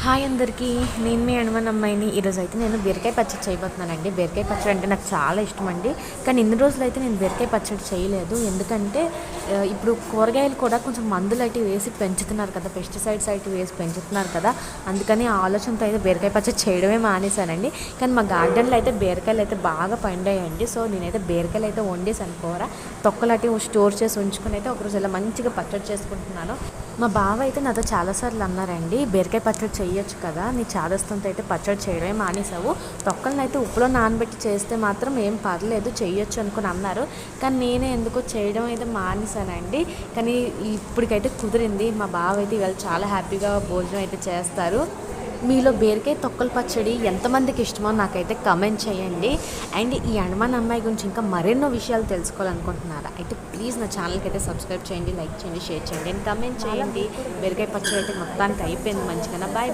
Hi అందరికీ, నేను మీ అణువన్ అమ్మాయిని. ఈరోజు అయితే నేను బీరకాయ పచ్చడి చేయబోతున్నానండి. బీరకాయ పచ్చడి అంటే నాకు చాలా ఇష్టం అండి. కానీ ఇన్ని రోజులు అయితే నేను బీరకాయ పచ్చడి చేయలేదు. ఎందుకంటే ఇప్పుడు కూరగాయలు కూడా కొంచెం మందులు అయితే వేసి పెంచుతున్నారు కదా, పెస్టిసైడ్స్ అయితే వేసి పెంచుతున్నారు కదా. అందుకని ఆ ఆలోచనతో అయితే బీరకాయ పచ్చడి చేయడమే మానేశానండి. కానీ మా గార్డెన్లో అయితే బీరకాయలు అయితే బాగా పండాయండి. సో నేనైతే బీరకాయలు అయితే వండేసాను కూర. తొక్కలు అయితే స్టోర్ చేసి ఉంచుకొని అయితే ఒకరోజు ఇలా మంచిగా పచ్చడి చేసుకుంటున్నాను. మా బావ అయితే నాతో చాలాసార్లు అన్నారండి, బీరకాయ పచ్చడి చేయొచ్చు కదా, నీ చాదస్తంతో అయితే పచ్చడి చేయడమే మానేసావు, తొక్కలను అయితే ఉప్పులో నానబెట్టి చేస్తే మాత్రం ఏం పర్లేదు చేయొచ్చు అనుకుని అన్నారు. కానీ నేనే ఎందుకో చేయడం అయితే మానేశానండి. కానీ ఇప్పటికైతే కుదిరింది. మా బావ అయితే ఇవాళ చాలా హ్యాపీగా భోజనం అయితే చేస్తారు. మీలో బీరకాయ తొక్కల పచ్చడి ఎంతమందికి ఇష్టమో నాకైతే కమెంట్ చేయండి. అండ్ ఈ హనుమాన్ అమ్మాయి గురించి ఇంకా మరెన్నో విషయాలు తెలుసుకోవాలనుకుంటున్నారా అయితే ప్లీజ్ నా ఛానల్కి అయితే సబ్స్క్రైబ్ చేయండి, లైక్ చేయండి, షేర్ చేయండి అండ్ కమెంట్ చేయండి. బీరకాయ పచ్చడి అయితే మొత్తానికి అయిపోయింది మంచిగా. బాయ్.